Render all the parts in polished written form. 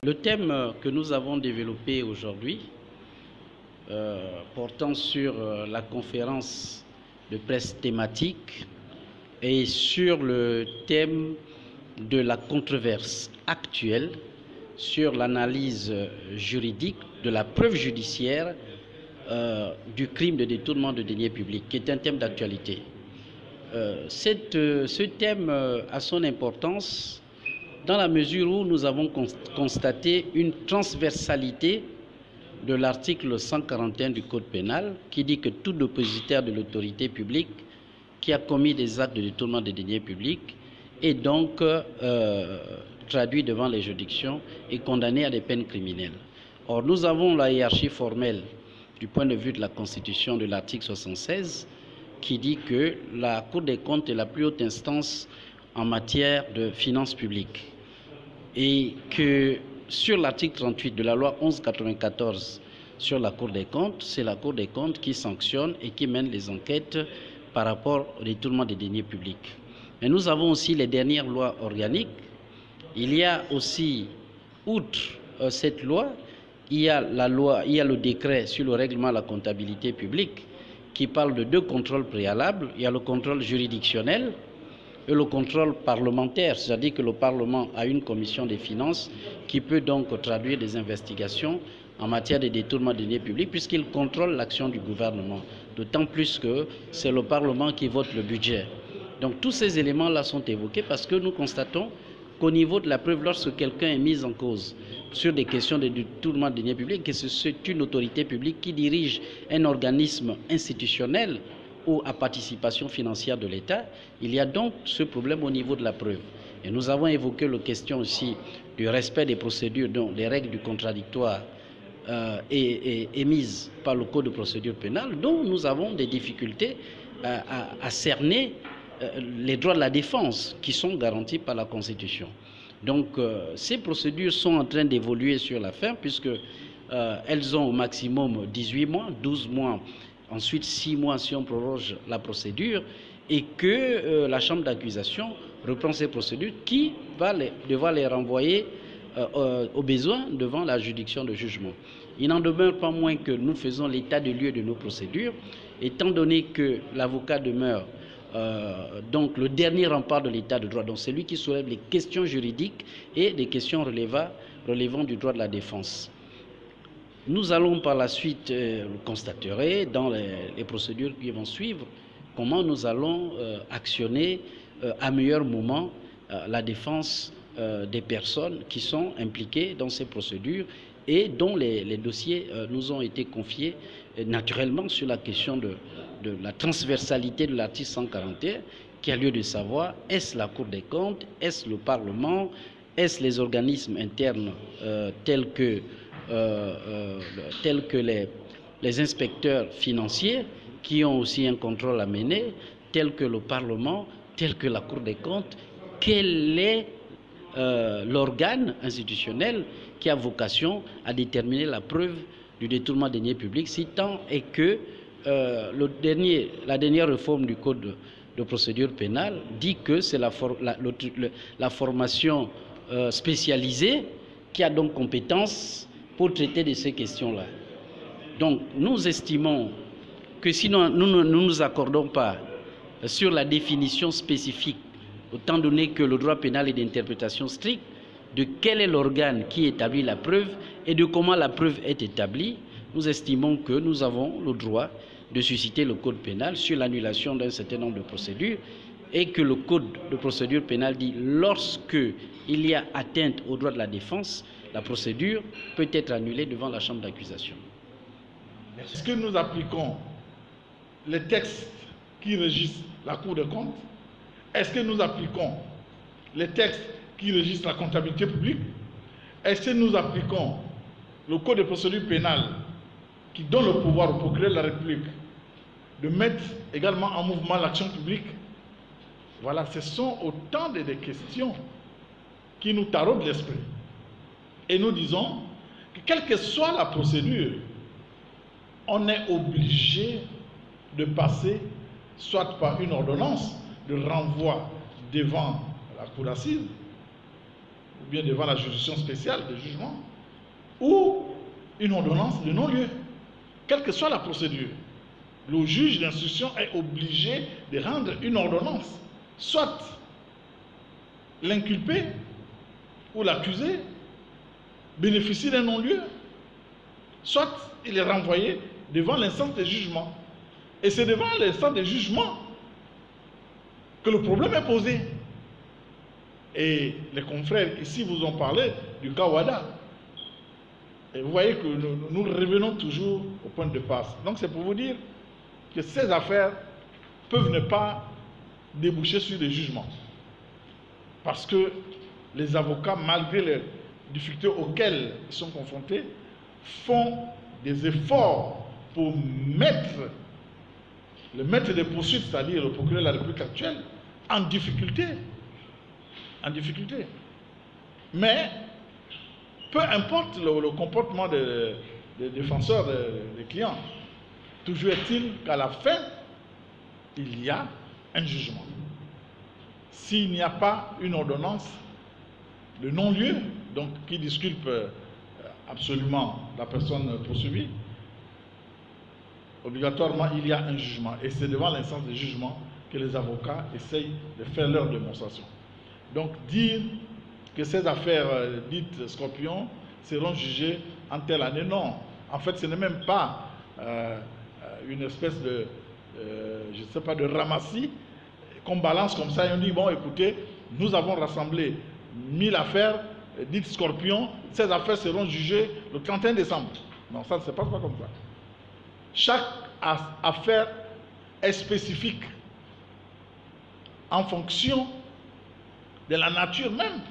Le thème que nous avons développé aujourd'hui, portant sur la conférence de presse thématique et sur le thème de la controverse actuelle sur l'analyse juridique de la preuve judiciaire du crime de détournement de deniers publics, qui est un thème d'actualité. Ce thème a son importance dans la mesure où nous avons constaté une transversalité de l'article 141 du Code pénal qui dit que tout dépositaire de l'autorité publique qui a commis des actes de détournement de deniers publics est donc traduit devant les juridictions et condamné à des peines criminelles. Or, nous avons la hiérarchie formelle du point de vue de la Constitution de l'article 76 qui dit que la Cour des comptes est la plus haute instance en matière de finances publiques et que sur l'article 38 de la loi 1194 sur la Cour des comptes, c'est la Cour des comptes qui sanctionne et qui mène les enquêtes par rapport au détournement des deniers publics. Mais nous avons aussi les dernières lois organiques. Il y a aussi, outre cette loi, il y a le décret sur le règlement de la comptabilité publique qui parle de deux contrôles préalables. Il y a le contrôle juridictionnel et le contrôle parlementaire, c'est-à-dire que le Parlement a une commission des finances qui peut donc traduire des investigations en matière de détournement de deniers publics puisqu'il contrôle l'action du gouvernement, d'autant plus que c'est le Parlement qui vote le budget. Donc tous ces éléments-là sont évoqués parce que nous constatons qu'au niveau de la preuve, lorsque quelqu'un est mis en cause sur des questions de détournement de deniers publics, que c'est une autorité publique qui dirige un organisme institutionnel ou à participation financière de l'État, il y a donc ce problème au niveau de la preuve. Et nous avons évoqué la question aussi du respect des procédures, dont les règles du contradictoire émises par le Code de procédure pénale, dont nous avons des difficultés à cerner les droits de la défense qui sont garantis par la Constitution. Donc ces procédures sont en train d'évoluer sur la fin puisque elles ont au maximum 18 mois, 12 mois, ensuite 6 mois si on proroge la procédure et que la chambre d'accusation reprend ces procédures qui va devoir les renvoyer au besoin devant la juridiction de jugement. Il n'en demeure pas moins que nous faisons l'état de lieu de nos procédures, étant donné que l'avocat demeure donc le dernier rempart de l'état de droit, donc celui qui soulève les questions juridiques et des questions relevant du droit de la défense. Nous allons par la suite, vous constaterez dans les procédures qui vont suivre, comment nous allons actionner à meilleur moment la défense des personnes qui sont impliquées dans ces procédures et dont les dossiers nous ont été confiés naturellement sur la question de la transversalité de l'article 141 qui a lieu de savoir est-ce la Cour des comptes, est-ce le Parlement, est-ce les organismes internes tels que les inspecteurs financiers qui ont aussi un contrôle à mener, tels que le Parlement, tels que la Cour des comptes, quel est l'organe institutionnel qui a vocation à déterminer la preuve du détournement des deniers publics, si tant est que la dernière réforme du Code de procédure pénale dit que c'est la formation spécialisée qui a donc compétence pour traiter de ces questions-là. Donc nous estimons que si nous ne nous accordons pas sur la définition spécifique, autant donné que le droit pénal est d'interprétation stricte, de quel est l'organe qui établit la preuve et de comment la preuve est établie, nous estimons que nous avons le droit de susciter le Code pénal sur l'annulation d'un certain nombre de procédures et que le Code de procédure pénale dit lorsque il y a atteinte au droit de la défense, la procédure peut être annulée devant la chambre d'accusation. Est-ce que nous appliquons les textes qui régissent la Cour des comptes? Est-ce que nous appliquons les textes qui régissent la comptabilité publique? Est-ce que nous appliquons le Code de procédure pénale qui donne le pouvoir au procureur de la République de mettre également en mouvement l'action publique? Voilà, ce sont autant de questions qui nous taraudent l'esprit. Et nous disons que quelle que soit la procédure, on est obligé de passer soit par une ordonnance de renvoi devant la cour d'assises, ou bien devant la juridiction spéciale de jugement, ou une ordonnance de non-lieu. Quelle que soit la procédure, le juge d'instruction est obligé de rendre une ordonnance. Soit l'inculpé ou l'accusé bénéficie d'un non-lieu, soit il est renvoyé devant l'instance de jugement. Et c'est devant l'instance de jugement que le problème est posé. Et les confrères ici vous ont parlé du cas Wada. Et vous voyez que nous revenons toujours au point de départ. Donc c'est pour vous dire que ces affaires peuvent ne pas déboucher sur des jugements. Parce que les avocats, malgré les difficultés auxquelles ils sont confrontés, font des efforts pour mettre le maître des poursuites, c'est-à-dire le procureur de la République actuelle, en difficulté. En difficulté. Mais, peu importe le comportement des défenseurs des clients, toujours est-il qu'à la fin, il y a un jugement. S'il n'y a pas une ordonnance de non-lieu, donc qui disculpe absolument la personne poursuivie, obligatoirement il y a un jugement. Et c'est devant l'instance de jugement que les avocats essayent de faire leur démonstration. Donc dire que ces affaires dites Scorpion seront jugées en telle année, non. En fait, ce n'est même pas une espèce de, je ne sais pas, de ramassis qu'on balance comme ça et on dit, bon, écoutez, nous avons rassemblé 1000 affaires dites Scorpion, ces affaires seront jugées le 31 décembre. Non, ça ne se passe pas comme ça. Chaque affaire est spécifique en fonction de la nature même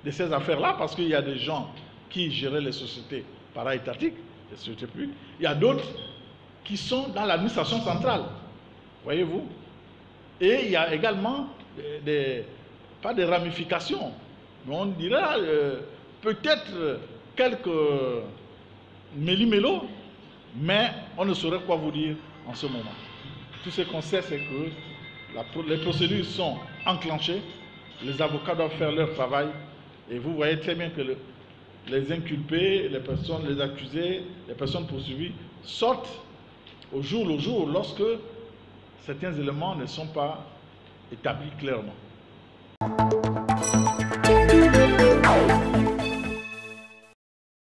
de ces affaires-là, parce qu'il y a des gens qui géraient les sociétés para-étatiques, les sociétés publiques, il y a d'autres qui sont dans l'administration centrale, voyez-vous. Et il y a également pas des ramifications, mais on dira peut-être quelques méli-mélo, mais on ne saurait quoi vous dire en ce moment. Tout ce qu'on sait, c'est que les procédures sont enclenchées, les avocats doivent faire leur travail, et vous voyez très bien que les inculpés, les personnes, les accusés, les personnes poursuivies sortent au jour le jour lorsque certains éléments ne sont pas établis clairement.